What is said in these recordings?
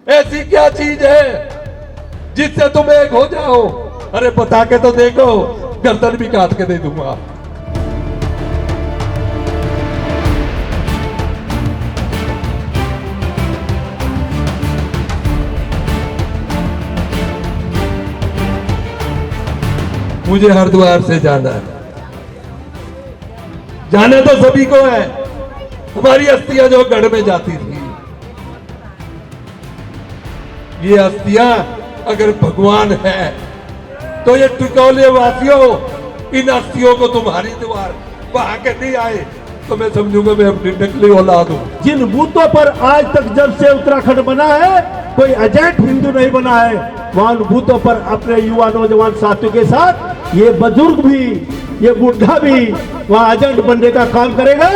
ऐसी क्या चीज है जिससे तुम एक हो जाओ? अरे बता के तो देखो, गर्दन भी काट के दे दूंगा। मुझे हरिद्वार से जाना है, जाने तो सभी को है। हमारी अस्थियां जो गढ़ में जाती थी, ये अस्थियां अगर भगवान है तो ये टिकोले वासियों, इन अस्थियों को तुम्हारी द्वार वहां के नहीं आए तो मैं समझूंगा मैं अपनी नकली औलाद हूं। जिन बूथों पर आज तक जब से उत्तराखंड बना है कोई एजेंट हिंदू नहीं बना है, वहां बूथों पर अपने युवा नौजवान साथियों के साथ ये बुजुर्ग भी, ये बुढ़ा भी वहां एजेंट बनने का काम करेगा।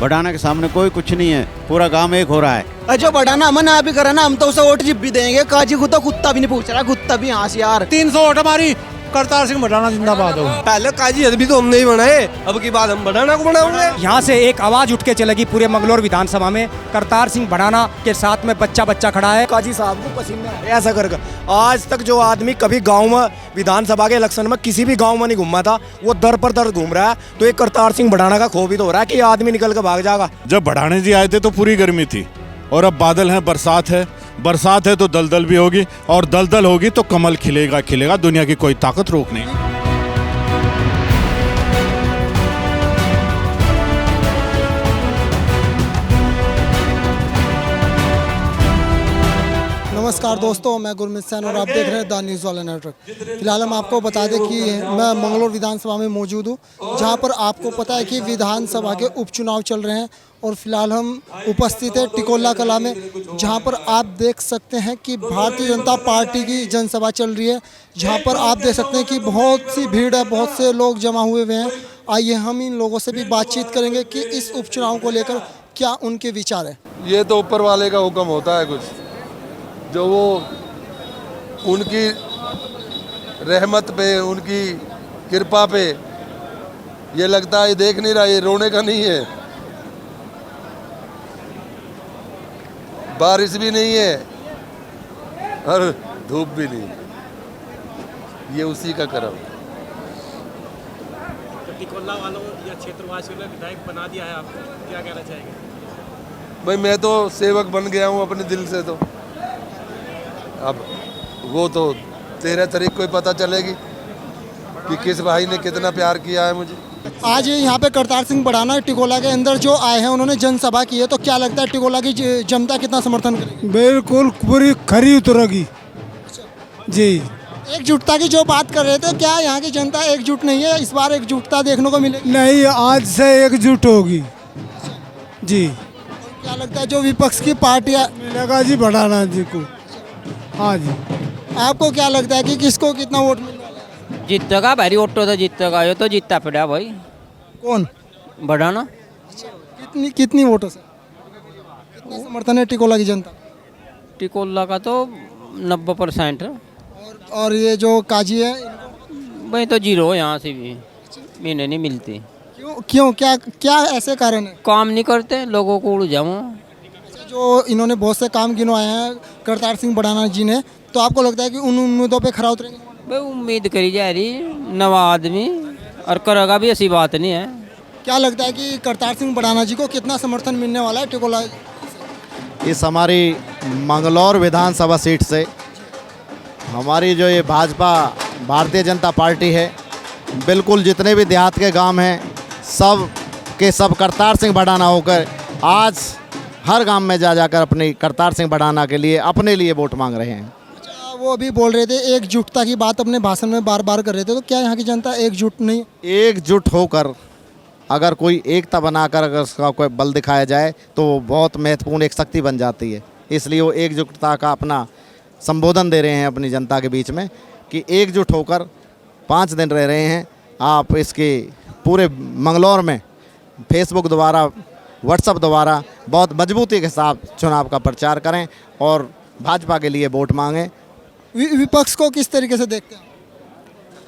बढ़ाना के सामने कोई कुछ नहीं है, पूरा गांव एक हो रहा है। जो बढ़ाना अमन आप भी करा ना, हम तो उसे वोट जिप भी देंगे। काजी को तो कुत्ता भी नहीं पूछ रहा, कुत्ता भी यहाँ से यार 300 वोट हमारी। करतार सिंह बढ़ाना जिंदाबाद हो। पहले काजी हद भी तो हम नहीं बनाए, अब की बात हम बढ़ाना को बनाओगे। यहाँ से एक आवाज उठ के चलेगी पूरे मंगलौर विधानसभा में, करतार सिंह बढ़ाना के साथ में बच्चा बच्चा खड़ा है। काजी साहब को पसीना है। ऐसा कर आज तक जो आदमी कभी गांव में विधानसभा के इलेक्शन में किसी भी गांव में नहीं घूमा था, वो दर पर दर घूम रहा है। तो एक करतार सिंह बढ़ाना का खो भी तो हो रहा है कि आदमी निकल के भाग जाएगा। जब बढ़ाने जी आए थे तो पूरी गर्मी थी, और अब बादल है, बरसात है। बरसात है तो दलदल भी होगी, और दलदल होगी तो कमल खिलेगा खिलेगा। दुनिया की कोई ताकत रोक नहीं। नमस्कार दोस्तों, मैं गुरमीत सैन और आप देख रहे हैं द न्यूज़ वाला नेटवर्क। फिलहाल हम आपको बता दें कि मैं मंगलौर विधानसभा में मौजूद हूँ, जहाँ पर आपको पता है कि विधानसभा के उपचुनाव चल रहे हैं। और फिलहाल हम उपस्थित हैं टिकोला कला में, जहाँ पर आप देख सकते हैं कि भारतीय जनता पार्टी की जनसभा चल रही है, जहाँ पर आप देख सकते हैं कि बहुत सी भीड़ है, बहुत से लोग जमा हुए हैं। आइए हम इन लोगों से भी बातचीत करेंगे कि इस उपचुनाव को लेकर क्या उनके विचार है। ये तो ऊपर वाले का हुक्म होता है, कुछ जो वो उनकी रहमत पे, उनकी कृपा पे ये लगता है देख नहीं रहा, ये रोने का नहीं है। बारिश भी नहीं है और धूप भी नहीं, ये उसी का करम। टिकोला वालों या क्षेत्रवासियों ने विधायक बना दिया है, आपको क्या कहना चाहेंगे? भाई मैं तो सेवक बन गया हूँ अपने दिल से, तो अब वो तो 13 तारीख को ही पता चलेगी कि किस भाई ने कितना प्यार किया है मुझे। आज यहाँ पे करतार सिंह बढ़ाना टिकोला के अंदर जो आए हैं, उन्होंने जनसभा की है, तो क्या लगता है टिकोला की जनता कितना समर्थन करेगी? बिल्कुल पूरी खरी उतरेगी जी। एकजुटता की जो बात कर रहे थे, क्या यहाँ की जनता एकजुट नहीं है? इस बार एकजुटता देखने को मिलेगी? नहीं, आज से एकजुट होगी जी। क्या लगता है जो विपक्ष की पार्टियाँ मिलेगा जी बढ़ाना जी को। हाँ जी। आपको क्या लगता है कि किसको कितना वोट मिलने वाला है? जीतेगा भाई, ऑटो तो जीतेगा, ये तो जीतता पड़ा भाई। कौन? बढ़ाना। कितनी वोटों से, कितना समर्थन है टिकोला की जनता? टिकोला का तो 90%। और ये जो काजी है भाई तो जीरो, यहाँ से भी महीने नहीं मिलती। क्यों क्या क्या ऐसे कारण है? काम नहीं करते, लोगों को उड़ जाऊँ। जो इन्होंने बहुत से काम गिनवाए हैं करतार सिंह बढ़ाना जी ने, तो आपको लगता है कि उन उम्मीदों पे खरा उतरेंगे? भाई उम्मीद करी जा रही, नवा आदमी और करेगा भी, ऐसी बात नहीं है। क्या लगता है कि करतार सिंह बढ़ाना जी को कितना समर्थन मिलने वाला है टिकोला? इस हमारी मंगलौर विधानसभा सीट से हमारी जो ये भाजपा भारतीय जनता पार्टी है, बिल्कुल जितने भी देहात के गांव हैं सब के सब करतार सिंह बढ़ाना होकर आज हर गांव में जा जाकर अपनी करतार सिंह बढ़ाना के लिए अपने लिए वोट मांग रहे हैं। अच्छा, वो अभी बोल रहे थे एकजुटता की बात अपने भाषण में बार बार कर रहे थे, तो क्या यहाँ की जनता एकजुट नहीं? एकजुट होकर अगर कोई एकता बनाकर अगर उसका कोई बल दिखाया जाए तो बहुत महत्वपूर्ण एक शक्ति बन जाती है। इसलिए वो एकजुटता का अपना संबोधन दे रहे हैं अपनी जनता के बीच में कि एकजुट होकर 5 दिन रह रहे हैं। आप इसके पूरे मंगलौर में फेसबुक द्वारा, व्हाट्सएप द्वारा बहुत मजबूती के साथ चुनाव का प्रचार करें और भाजपा के लिए वोट मांगें। विपक्ष को किस तरीके से देखते हैं?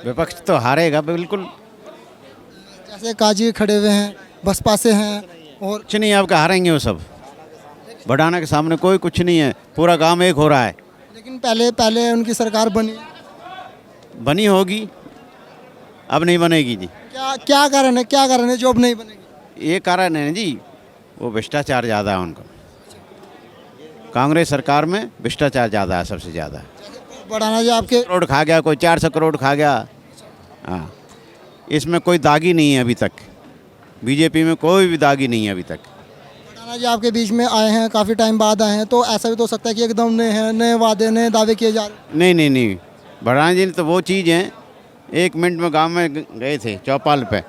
विपक्ष तो हारेगा बिल्कुल। जैसे काजी खड़े हुए हैं, बसपा से हैं, और कुछ नहीं, अब हारेंगे वो सब। बढ़ाना के सामने कोई कुछ नहीं है, पूरा गांव एक हो रहा है। लेकिन पहले उनकी सरकार बनी, बनी होगी, अब नहीं बनेगी जी। क्या कारण है जो अब नहीं बनेगी? ये कारण है जी, वो भ्रष्टाचार ज़्यादा है उनको। कांग्रेस सरकार में भ्रष्टाचार ज़्यादा है, सबसे ज़्यादा। बढ़ाना जी आपके करोड़ खा गया, कोई 400 करोड़ खा गया। हाँ, इसमें कोई दागी नहीं है अभी तक। बीजेपी में कोई भी दागी नहीं है अभी तक। बढ़ाना जी आपके बीच में आए हैं, काफ़ी टाइम बाद आए हैं, तो ऐसा भी तो हो सकता है कि एकदम नए वादे नए दावे किए जा रहे हैं। नहीं, बढ़ाना जी तो वो चीज़ है। 1 मिनट में गांव में गए थे चौपाल पे,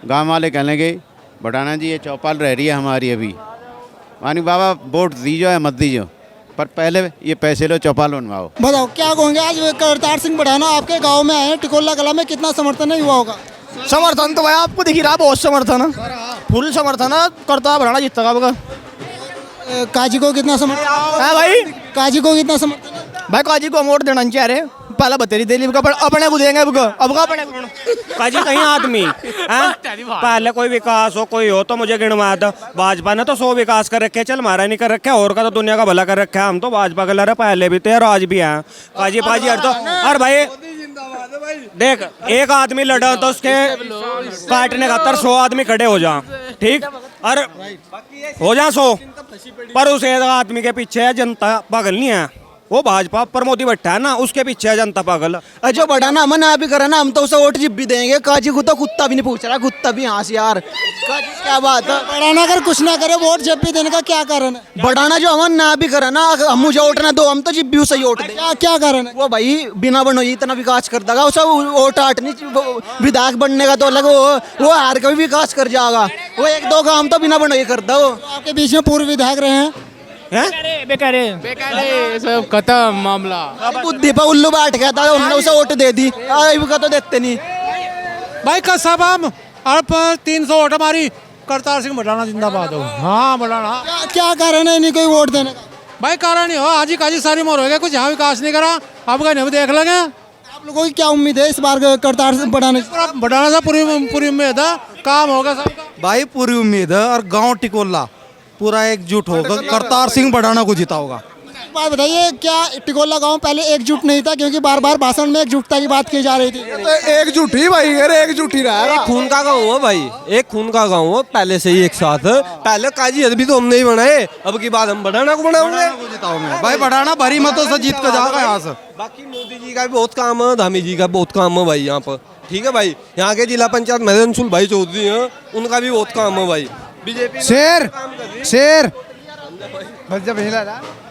गांव वाले कहने गए बढ़ाना जी ये चौपाल रह रही है हमारी अभी, मानी बाबा वोट दीजो या मत दीजो, पर पहले ये पैसे लो, चौपाल बनवाओ। बताओ क्या कहोगे, आज करतार सिंह बढ़ाना आपके गांव में आए हैं, टिकोला कला में कितना समर्थन है युवाओं का? समर्थन तो भाई आपको दिख ही रहा, बहुत समर्थन है, फुल समर्थन है। करता बढ़ाना जीतता आपका। काजी को कितना समर्थन है भाई? काजी को कितना समर्थन है? भाई काजी को वोट देना चाहिए। अरे पहला बतेरी दे ली, अपने को देंगे, अब का अपने को। काजी कहीं आदमी हैं? पहले कोई विकास हो कोई हो तो मुझे गिनवा दो। भाजपा ने तो 100 विकास कर रखे, चल हमारा नहीं कर रखा, और का तो दुनिया का भला कर रखा है। हम तो भाजपा के लड़े पहले भी थे और आज भी हैं। काजी पाजी हर तो अरे भाई देख, एक आदमी लड़ा तो उसके काटने का 100 आदमी खड़े हो जा, ठीक, और हो जा 100, पर उस एक आदमी के पीछे जनता पागल नहीं है। वो भाजपा पर मोदी बैठा है ना, उसके पीछे है जनता पागल। जो बढ़ाना हम ना भी करा ना, हम तो उसे वोट जिप भी देंगे। काजी को तो कुत्ता भी नहीं पूछ रहा, कुत्ता भी हाँस यार। काजी क्या बात है? बढ़ाना अगर कुछ ना करे, वोट जब भी देने का क्या कारण है? बढ़ाना जो हम ना भी करा ना, हम मुझे वोट ना दो, हम तो जिप भी उसे वोट दें। क्या कारण है? वो भाई बिना बनो इतना विकास कर देगा, उसे वोट आटनी विधायक बनने का तो अलग, वो हार का भी विकास कर जाएगा। वो 1-2 काम तो बिना बनो ही कर दो। आपके बीच में पूर्व विधायक रहे हैं, सब खत्म मामला। बुद्धि पर उल्लू बैठ गया था, उन्होंने उसे वोट दे दी, का तो देते नहीं भाई। का सब हम अब 300 वोट हमारी, करतार सिंह बढ़ाना जिंदाबाद हो। हाँ बढ़ाना। क्या कारण है नहीं कोई वोट देने का? भाई कारण ही हो, आज ही काजी सारी मोर हो गया, कुछ यहाँ विकास नहीं करा, अब का नहीं देख लेंगे। आप लोगों की क्या उम्मीद है इस बार करतार सिंह बढ़ाने से? बढ़ाना से पूरी उम्मीद है, काम होगा सबका। भाई पूरी उम्मीद है, और गांव टिकोला पूरा एकजुट होगा, करतार सिंह बढ़ाना को जीता होगा। बात बताइए, क्या टिकोला गांव पहले एकजुट नहीं था? क्योंकि बार बार भाषण में एकजुटता की बात की जा रही थी। एकजुट ही भाई, अरे एकजुट ही रहा। एक खून का गाँव हो भाई, एक खून का गाँव हो, पहले से ही एक साथ। पहले काजी हद भी तो हम नहीं बनाए, अब की बात हम बढ़ाना को बनाऊंगे। भाई बढ़ाना भरी मतों से जीत कर जाएगा यहाँ से। बाकी मोदी जी का भी बहुत काम है, धामी जी का बहुत काम है भाई यहाँ पर, ठीक है भाई। यहाँ के जिला पंचायत महंसुल भाई चौधरी हैं, उनका भी बहुत काम है भाई। बीजेपी शेर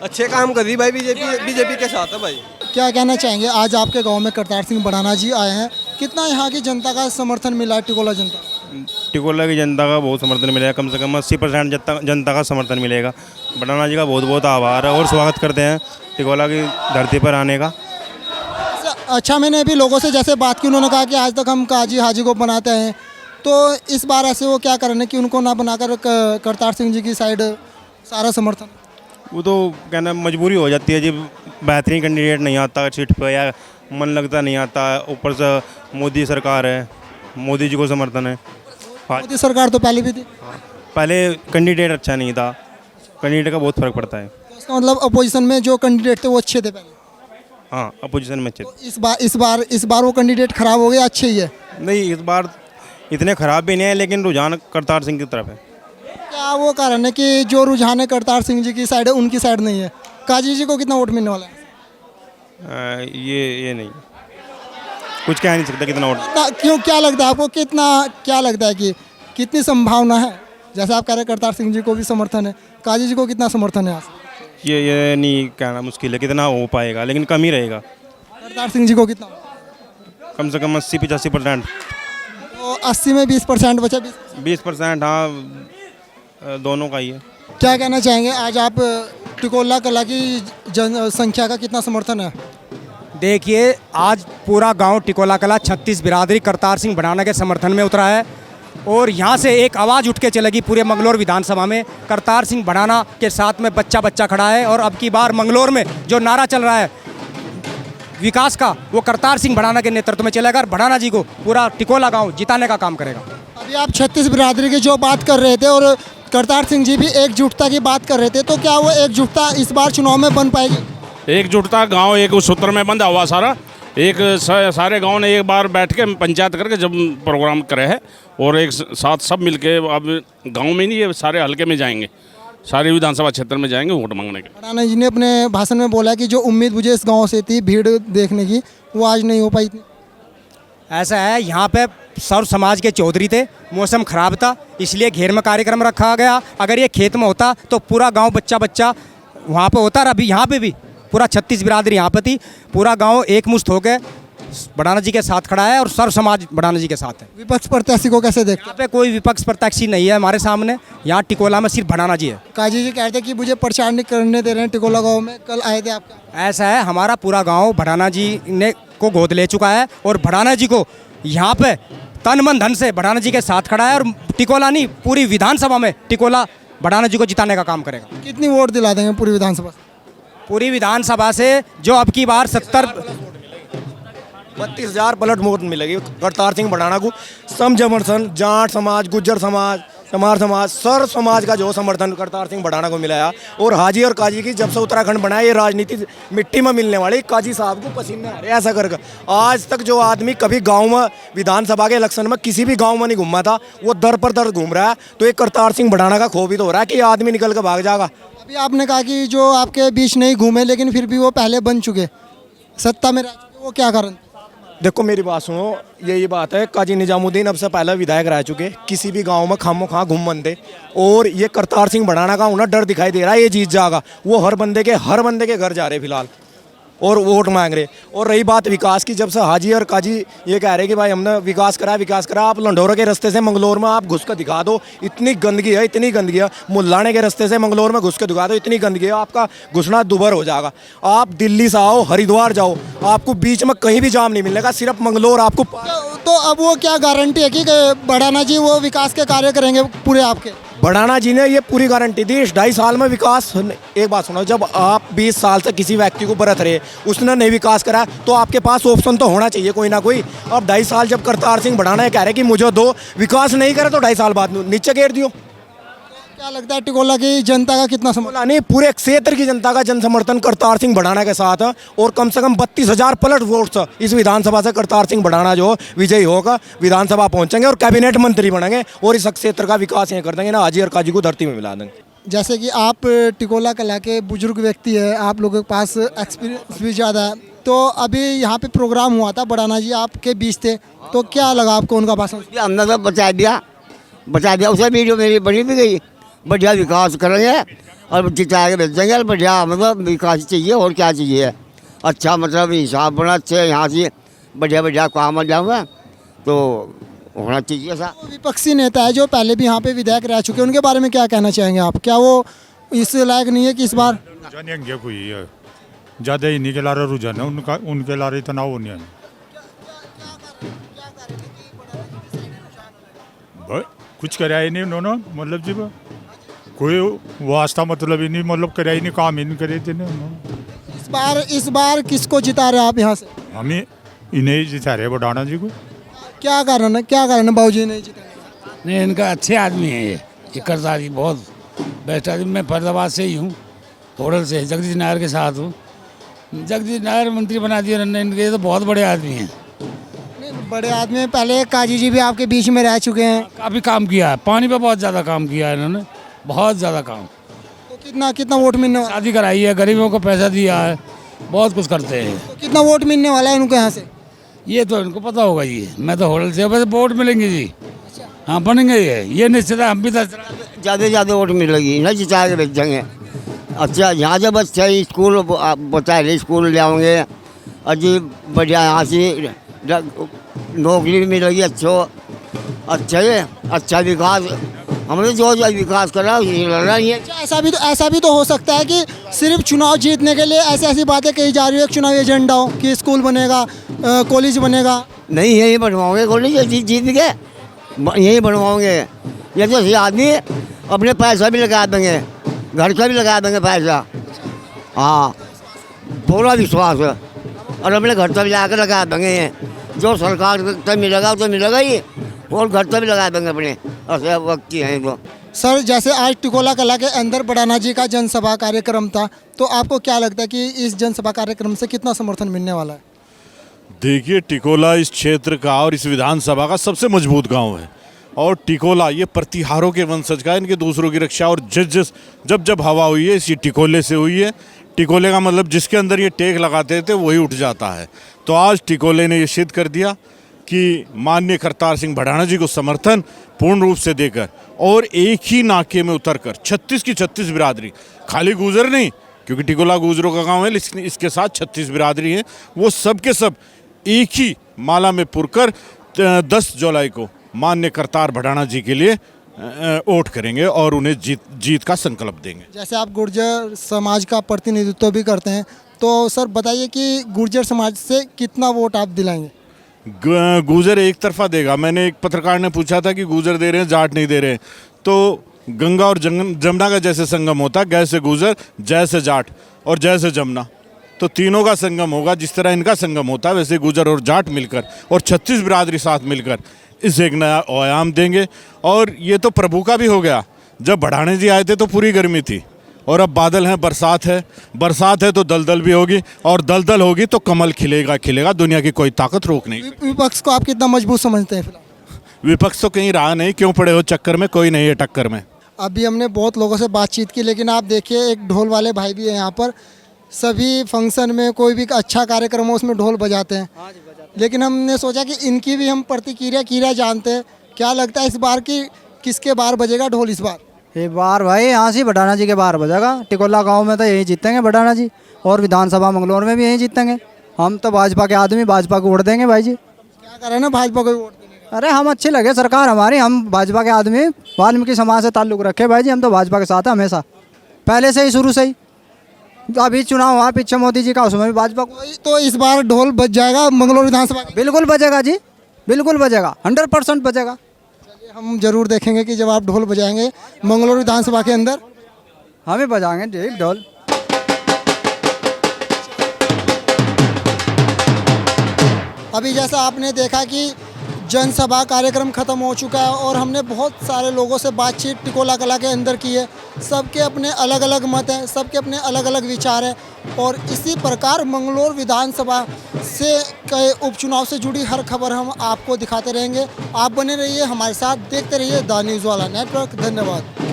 अच्छे काम कर रही भाई, बीजेपी के साथ है भाई। क्या कहना चाहेंगे, आज आपके गांव में करतार सिंह बढ़ाना जी आए हैं, कितना यहाँ की जनता का समर्थन मिला है? टिकोला जनता, टिकोला की जनता का बहुत समर्थन मिलेगा, कम से कम 80% जनता का समर्थन मिलेगा। बढ़ाना जी का बहुत बहुत आभार है और स्वागत करते हैं टिकोला की धरती पर आने का। अच्छा, मैंने भी लोगों से जैसे बात की, उन्होंने कहा कि आज तक हम काजी हाजी को बनाते हैं, तो इस बार ऐसे वो क्या करने कि उनको ना बनाकर करतार सिंह जी की साइड सारा समर्थन? वो तो कहना मजबूरी हो जाती है जब बेहतरीन कैंडिडेट नहीं आता सीट पर, या मन लगता नहीं आता, ऊपर से मोदी सरकार है, मोदी जी को समर्थन है। मोदी सरकार तो पहले भी थी, पहले कैंडिडेट अच्छा नहीं था, कैंडिडेट का बहुत फर्क पड़ता है। तो इसका मतलब अपोजिशन में जो कैंडिडेट थे वो अच्छे थे पहले? हाँ, अपोजिशन में अच्छे। तो इस बार वो कैंडिडेट खराब हो गए, अच्छे ही है? नहीं, इस बार इतने खराब भी नहीं है, लेकिन रुझान करतार सिंह की तरफ है। क्या वो कारण है कि जो रुझान है करतार सिंह जी की साइड है, उनकी साइड नहीं है? काजी जी को कितना वोट मिलने वाला है? ये नहीं, कुछ कह नहीं सकता कितना वोट। क्यों, क्या लगता है आपको, क्या लगता है कि कितनी संभावना है? जैसे आप कह रहे हैं करतार सिंह जी को भी समर्थन है, काजी जी को कितना समर्थन है? ये नहीं कहना मुश्किल है कितना हो पाएगा, लेकिन कम ही रहेगा। करतार सिंह जी को कितना? कम से कम 80-85%। तो 80 में 20% बचा, 20%। हाँ, दोनों का ही है। क्या कहना चाहेंगे, आज आप टिकोला कला की जनसंख्या का कितना समर्थन है? देखिए, आज पूरा गांव टिकोला कला 36 बिरादरी करतार सिंह बढ़ाना के समर्थन में उतरा है, और यहाँ से एक आवाज़ उठ के चलेगी पूरे मंगलौर विधानसभा में, करतार सिंह बढ़ाना के साथ में बच्चा खड़ा है। और अब की बार मंगलौर में जो नारा चल रहा है विकास का, वो करतार सिंह बढ़ाना के नेतृत्व में चलेगा, और बढ़ाना जी को पूरा टिकोला गांव जिताने का काम करेगा। अभी आप 36 बिरादरी की जो बात कर रहे थे, और करतार सिंह जी भी एकजुटता की बात कर रहे थे, तो क्या वो एकजुटता इस बार चुनाव में बन पाएगी? एकजुटता गांव एक उस सूत्र में बंधा हुआ सारा, एक सारे गांव ने एक बार बैठ के पंचायत करके जब प्रोग्राम करे है और एक साथ सब मिलके अब गांव में नहीं, ये सारे हल्के में जाएंगे, सारे विधानसभा क्षेत्र में जाएंगे वोट मांगने के। भड़ाना जी ने अपने भाषण में बोला कि जो उम्मीद मुझे इस गाँव से थी भीड़ देखने की, वो आज नहीं हो पाई थी। ऐसा है, यहाँ पे सर्व समाज के चौधरी थे, मौसम खराब था इसलिए घेर में कार्यक्रम रखा गया। अगर ये खेत में होता तो पूरा गांव बच्चा बच्चा वहाँ पे होता। अभी यहाँ पे भी पूरा 36 बिरादरी यहाँ पे थी, पूरा गांव एकमुश्त होकर भड़ाना जी के साथ खड़ा है और सर्व समाज भड़ाना जी के साथ है। विपक्ष प्रत्याशी को कैसे देखते? यहाँ पे कोई विपक्ष प्रत्याशी नहीं है हमारे सामने, यहाँ टिकोला में सिर्फ भड़ाना जी है। काजी जी कहते हैं कि मुझे प्रचार नहीं करने दे रहे हैं टिकोला गाँव में, कल आए थे आप? ऐसा है, हमारा पूरा गांव भड़ाना जी ने को गोद ले चुका है और भड़ाना जी को यहाँ पे तन मन धन से भड़ाना जी के साथ खड़ा है और टिकोला नहीं पूरी विधानसभा में टिकोला भड़ाना जी को जिताने का काम करेगा। कितनी वोट दिला देंगे पूरी विधानसभा से? पूरी विधानसभा से जो अब की बार 32,000 पलट वोट मिलेगी करतार सिंह भड़ाना को। सम समर्थन जाट समाज, गुज्जर समाज, चमार समाज, सर्व समाज का जो समर्थन करतार सिंह भड़ाना को मिला है। और हाजी और काजी की जब से उत्तराखंड बना है, ये राजनीति मिट्टी में मिलने वाली, काजी साहब को पसीने आ रहे हैं ऐसा करके। आज तक जो आदमी कभी गांव में विधानसभा के इलेक्शन में किसी भी गांव में नहीं घूमा था, वो दर पर दर घूम रहा है। तो एक करतार सिंह भड़ाना का खो भी तो हो रहा है कि ये आदमी निकल के भाग जाएगा। अभी आपने कहा कि जो आपके बीच नहीं घूमे लेकिन फिर भी वो पहले बन चुके, सत्ता में रह चुके, वो क्या कारण? देखो मेरी बात सुनो, यही बात है, काजी निजामुद्दीन अब से पहले विधायक रह चुके, किसी भी गांव में खामो खां घूम बंदे। और ये करतार सिंह भड़ाना का उन्हें डर दिखाई दे रहा है, ये जीत जाएगा। वो हर बंदे के घर जा रहे फिलहाल और वोट मांग रहे। और रही बात विकास की, जब से हाजी और काजी ये कह रहे कि भाई हमने विकास करा, आप लंडोरा के रास्ते से मंगलौर में आप घुस कर दिखा दो, इतनी गंदगी है। मुल्लाने के रास्ते से मंगलौर में घुस कर दिखा दो, इतनी गंदगी है, आपका घुसना दुभर हो जाएगा। आप दिल्ली से आओ, हरिद्वार जाओ, आपको बीच में कहीं भी जाम नहीं मिलेगा, सिर्फ मंगलौर आपको। तो अब वो क्या गारंटी है कि भड़ाना जी वो विकास के कार्य करेंगे पूरे आपके? भड़ाना जी ने ये पूरी गारंटी दी, इस 2.5 साल में विकास। एक बात सुनो, जब आप 20 साल से किसी व्यक्ति को बरत रहे, उसने नहीं विकास करा, तो आपके पास ऑप्शन तो होना चाहिए कोई ना कोई। अब 2.5 साल जब करतार सिंह भड़ाना कह रहे कि मुझे दो, विकास नहीं करे तो 2.5 साल बाद नीचे गिर दियो। क्या लगता है टिकोला की जनता का कितना समर्थन? नहीं, पूरे क्षेत्र की जनता का जन समर्थन करतार सिंह भड़ाना के साथ है। और कम से कम 32,000 पलट वोट इस विधानसभा से करतार सिंह भड़ाना जो विजयी होगा, विधानसभा पहुंचेंगे और कैबिनेट मंत्री बनेंगे और इस क्षेत्र का विकास यहाँ कर देंगे ना, हाजी और काजी को धरती में मिला देंगे। जैसे कि आप टिकोला कला के बुजुर्ग व्यक्ति है, आप लोगों के पास एक्सपीरियंस भी ज़्यादा है, तो अभी यहाँ पे प्रोग्राम हुआ था, भड़ाना जी आपके बीच थे, तो क्या लगा आपको उनका भाषण? हमने तो बचा दिया, उसे वीडियो मेरी बनी भी गई। बढ़िया विकास करेंगे और जिता के भेजेंगे, बढ़िया मतलब विकास चाहिए और क्या चाहिए। अच्छा मतलब हिसाब बना, अच्छे यहाँ से बढ़िया काम आ जाऊँगा तो होना चाहिए सा। विपक्षी नेता है जो पहले भी यहाँ पे विधायक रह चुके हैं, उनके बारे में क्या कहना चाहेंगे आप? क्या वो इस लायक नहीं है कि इस बार कोई ज़्यादा ही नहीं के ला रहा रुझान है उनका, उनके ला रहे तनाव नहीं है। कुछ कराया ही नहीं उन्होंने, मतलब जी कोई वास्ता मतलब ही नहीं, मतलब कराया ही नहीं, काम ही नहीं करे थे। इस बार किसको जिता रहे आप यहाँ से? हमें इन्हें जिता रहे भड़ाना जी को। क्या कारण है बाबूजी नहीं जिता? नहीं, इनका अच्छे आदमी है ये करतार जी, बहुत बेस्ट आदमी। मैं फरीदाबाद से ही हूँ, होटल से, जगदीश नायर के साथ हूँ। जगदीश नायर मंत्री बना दिए इनके, तो बहुत बड़े आदमी हैं। बड़े आदमी, पहले काजी जी भी आपके बीच में रह चुके हैं, काफ़ी काम किया है, पानी पे बहुत ज़्यादा काम किया है इन्होंने, बहुत ज़्यादा काम। तो कितना वोट मिलने वाला? शादी कराई है, गरीबों को पैसा दिया है, बहुत कुछ करते हैं। तो कितना वोट मिलने वाला है उनको यहाँ से? ये तो इनको पता होगा जी, मैं तो होटल से, वैसे वोट मिलेंगे जी। हाँ बनेंगे, ये निश्चित है। हम भी ज़्यादा वोट मिलेगी ना, जिता के भेजेंगे। अच्छा यहाँ जब अच्छा स्कूल बता रहे, स्कूल ले आओगे, अजीब बढ़िया यहाँ से नौकरी भी मिलेगी, अच्छा विकास। हमने जो विकास करा लड़ा नहीं है। ऐसा भी तो हो सकता है कि सिर्फ चुनाव जीतने के लिए ऐसी बातें कही जा रही है, चुनावी एजेंडा हो कि स्कूल बनेगा, कॉलेज बनेगा। नहीं, यही बनवाओगे कॉलेज, जीत के यही बनवाओगे। ये तो आदमी अपने पैसा भी लगा देंगे, घर का भी लगा देंगे पैसा। हाँ, पूरा विश्वास है, और अपने घर का भी ला कर लगा देंगे। जो सरकार से मिलेगा तो मिलेगा ही, और घर का भी लगा देंगे अपने, ऐसे वक्त की हैं तो। सर जैसे आज टिकोला कला के अंदर बड़ाना जी का जनसभा कार्यक्रम था, तो आपको क्या लगता है कि इस जनसभा कार्यक्रम से कितना समर्थन मिलने वाला है? देखिए, टिकोला इस क्षेत्र का और इस विधानसभा का सबसे मजबूत गांव है। और टिकोला ये प्रतिहारों के वंशज का, इनके दूसरों की रक्षा, और जब हवा हुई है इसी टिकोले से हुई है। टिकोले का मतलब जिसके अंदर ये टेक लगाते थे वही उठ जाता है। तो आज टिकोले ने ये सिद्ध कर दिया कि माननीय करतार सिंह भड़ाना जी को समर्थन पूर्ण रूप से देकर और एक ही नाके में उतरकर 36 की 36 बिरादरी, खाली गुजर नहीं, क्योंकि टिकोला गुजरों का गांव है, लेकिन इसके साथ 36 बिरादरी हैं, वो सब के सब एक ही माला में पुरकर 10 जुलाई को माननीय करतार भड़ाना जी के लिए वोट करेंगे और उन्हें जीत का संकल्प देंगे। जैसे आप गुर्जर समाज का प्रतिनिधित्व भी करते हैं, तो सर बताइए कि गुर्जर समाज से कितना वोट आप दिलाएंगे? गुजर एक तरफा देगा। मैंने एक पत्रकार ने पूछा था कि गुजर दे रहे हैं, जाट नहीं दे रहे हैं। तो गंगा और जमुना का जैसे संगम होता है, गैसे गुजर, जैसे जाट और जैसे जमुना, तो तीनों का संगम होगा। जिस तरह इनका संगम होता है वैसे गुजर और जाट मिलकर और 36 बिरादरी साथ मिलकर इस एक नया आयाम देंगे। और ये तो प्रभु का भी हो गया। जब भड़ाने जी आए थे तो पूरी गर्मी थी, और अब बादल हैं, बरसात है तो दलदल भी होगी, और दलदल होगी तो कमल खिलेगा। दुनिया की कोई ताकत रोक नहीं। विपक्ष को आप कितना मजबूत समझते हैं? फिलहाल विपक्ष तो कहीं रहा नहीं, क्यों पड़े हो चक्कर में, कोई नहीं है टक्कर में। अभी हमने बहुत लोगों से बातचीत की, लेकिन आप देखिए एक ढोल वाले भाई भी हैं यहाँ पर। सभी फंक्शन में कोई भी अच्छा कार्यक्रम हो उसमें ढोल बजाते हैं, लेकिन हमने सोचा कि इनकी भी हम प्रतिक्रिया जानते हैं। क्या लगता है इस बार की किसके बार बजेगा ढोल इस बार? एक बार भाई यहाँ से भड़ाना जी के बाहर बजेगा। टिकोला गांव में तो यही जीतेंगे भड़ाना जी, और विधानसभा मंगलौर में भी यही जीतेंगे। हम तो भाजपा के आदमी, भाजपा को वोट देंगे भाई जी। क्या करें ना, भाजपा को वोट देने? अरे हम अच्छे लगे सरकार हमारी, हम भाजपा के आदमी, वाल्मीकि समाज से ताल्लुक़ रखे भाई जी। हम तो भाजपा के साथ हैं हमेशा, पहले से ही, शुरू से ही। अभी चुनाव हुआ पीछे मोदी जी का, उसमें भी भाजपा को। तो इस बार ढोल बज जाएगा मंगलौर विधानसभा? बिल्कुल बजेगा जी, बिल्कुल बजेगा, 100% बजेगा। हम जरूर देखेंगे कि जब आप ढोल बजाएंगे मंगलौर विधानसभा के अंदर। हम ही बजाएंगे जी ढोल। अभी जैसा आपने देखा कि जनसभा कार्यक्रम ख़त्म हो चुका है और हमने बहुत सारे लोगों से बातचीत टिकोला कला के अंदर की है। सबके अपने अलग अलग मत हैं, सबके अपने अलग अलग विचार हैं, और इसी प्रकार मंगलौर विधानसभा से के उपचुनाव से जुड़ी हर खबर हम आपको दिखाते रहेंगे। आप बने रहिए हमारे साथ, देखते रहिए द न्यूज़ वाला नेटवर्क। धन्यवाद।